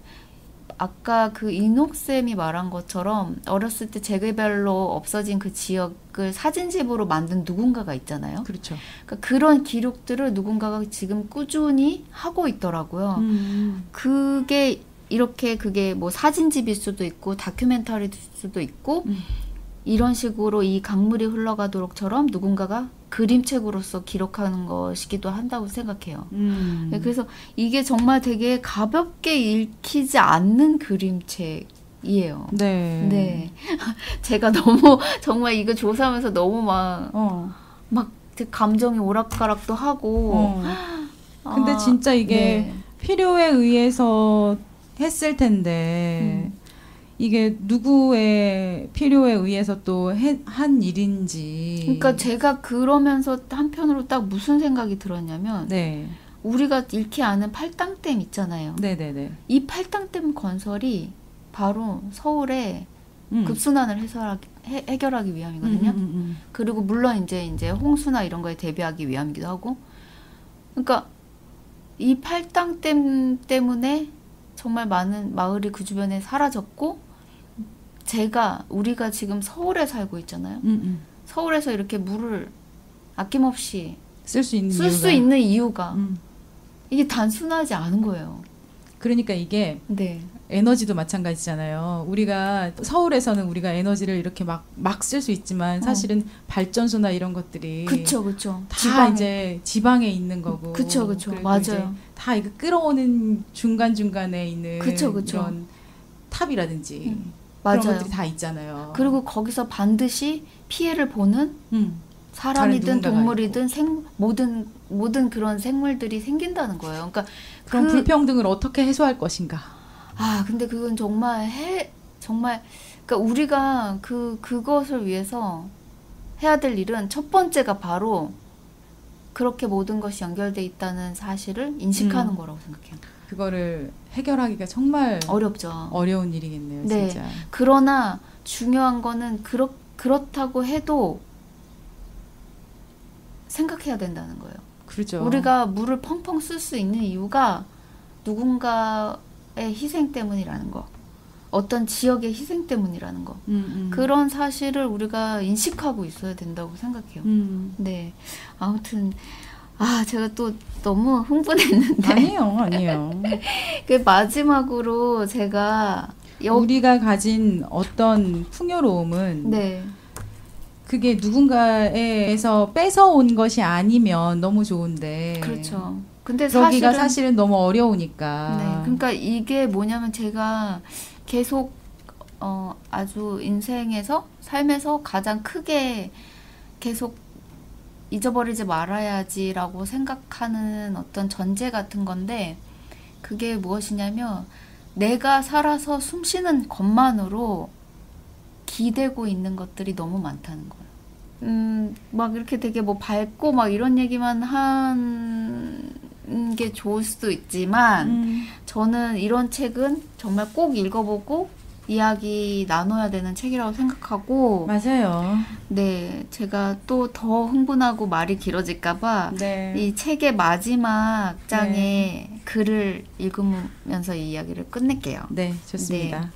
아까 그 인옥쌤이 말한 것처럼 어렸을 때 재개발로 없어진 그 지역을 사진집으로 만든 누군가가 있잖아요. 그렇죠. 그러니까 그런 기록들을 누군가가 지금 꾸준히 하고 있더라고요. 그게 이렇게 그게 뭐 사진집일 수도 있고 다큐멘터리일 수도 있고 이런 식으로 이 강물이 흘러가도록처럼 누군가가 그림책으로서 기록하는 것이기도 한다고 생각해요. 네, 그래서 이게 정말 되게 가볍게 읽히지 않는 그림책이에요. 네. 네. 제가 너무 정말 이거 조사하면서 너무 막 되게 감정이 오락가락도 하고. 근데 진짜 이게 네. 필요에 의해서 했을 텐데 이게 누구의 필요에 의해서 또 한 일인지. 그러니까 제가 그러면서 한편으로 딱 무슨 생각이 들었냐면 네. 우리가 잃지 않은 팔당댐 있잖아요. 네네네. 이 팔당댐 건설이 바로 서울의 급순환을 해결하기 위함이거든요. 그리고 물론 이제 홍수나 이런 거에 대비하기 위함이기도 하고. 그러니까 이 팔당댐 때문에 정말 많은 마을이 그 주변에 사라졌고 우리가 지금 서울에 살고 있잖아요. 서울에서 이렇게 물을 아낌없이 쓸 수 있는 이유가 이게 단순하지 않은 거예요. 그러니까 이게 네. 에너지도 마찬가지잖아요. 우리가 서울에서는 우리가 에너지를 이렇게 막 쓸 수 있지만 사실은 발전소나 이런 것들이 그쵸. 다 이제 지방에 있는 거고. 그쵸. 맞아요. 다 이거 끌어오는 중간중간에 있는 그쵸. 그런 탑이라든지 맞아요. 그런 것들이 다 있잖아요. 그리고 거기서 반드시 피해를 보는 사람이든 누군가가 동물이든 모든 그런 생물들이 생긴다는 거예요. 그러니까 그럼 불평등을 어떻게 해소할 것인가? 근데 그건 정말 그러니까 우리가 그것을 위해서 해야 될 일은 첫 번째가 바로 그렇게 모든 것이 연결돼 있다는 사실을 인식하는 거라고 생각해요. 그거를 해결하기가 정말 어렵죠. 어려운 일이겠네요, 네. 진짜. 그러나 중요한 거는 그렇다고 해도 생각해야 된다는 거예요. 그렇죠. 우리가 물을 펑펑 쓸 수 있는 이유가 누군가의 희생 때문이라는 거. 어떤 지역의 희생 때문이라는 거. 그런 사실을 우리가 인식하고 있어야 된다고 생각해요. 네. 아무튼 제가 또 너무 흥분했는데. 아니에요. 그 마지막으로 제가 우리가 가진 어떤 풍요로움은 네. 그게 누군가에서 뺏어온 것이 아니면 너무 좋은데. 그렇죠. 근데 그러기가 사실은 너무 어려우니까. 네. 그러니까 이게 뭐냐면 제가 계속 아주 인생에서 삶에서 가장 크게 계속 잊어버리지 말아야지라고 생각하는 어떤 전제 같은 건데 그게 무엇이냐면 내가 살아서 숨쉬는 것만으로 기대고 있는 것들이 너무 많다는 거예요. 막 이렇게 되게 뭐 밝고 막 이런 얘기만 하는 게 좋을 수도 있지만 저는 이런 책은 정말 꼭 읽어보고 이야기 나눠야 되는 책이라고 생각하고 맞아요. 네, 제가 또 더 흥분하고 말이 길어질까봐 네. 이 책의 마지막 장에 글을 읽으면서 이 이야기를 끝낼게요. 네, 좋습니다. 네.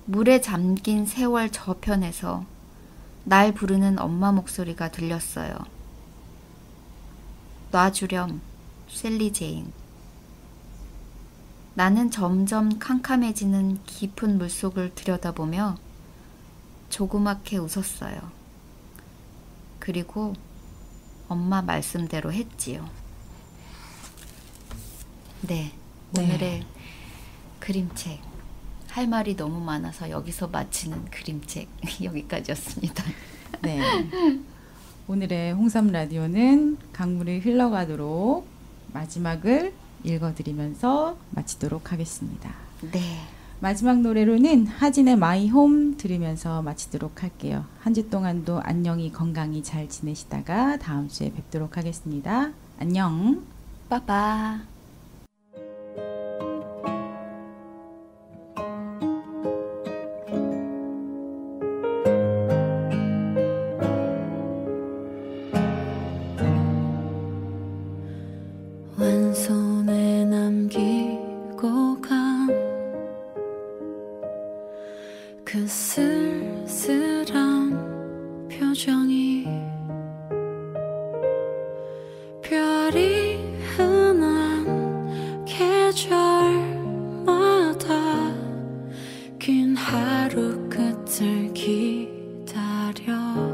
물에 잠긴 세월 저편에서 날 부르는 엄마 목소리가 들렸어요. 놔주렴, 셀리 제인. 나는 점점 캄캄해지는 깊은 물속을 들여다보며 조그맣게 웃었어요. 그리고 엄마 말씀대로 했지요. 네, 오늘의 그림책. 할 말이 너무 많아서 여기서 마치는 그림책 여기까지였습니다. 네. 오늘의 홍삼 라디오는 강물이 흘러가도록 마지막을 읽어드리면서 마치도록 하겠습니다. 네. 마지막 노래로는 하진의 마이 홈 들으면서 마치도록 할게요. 한 주 동안도 안녕히 건강히 잘 지내시다가 다음 주에 뵙도록 하겠습니다. 안녕. 빠빠. 감정이 별이 흔한 계절마다 긴 하루 끝을 기다려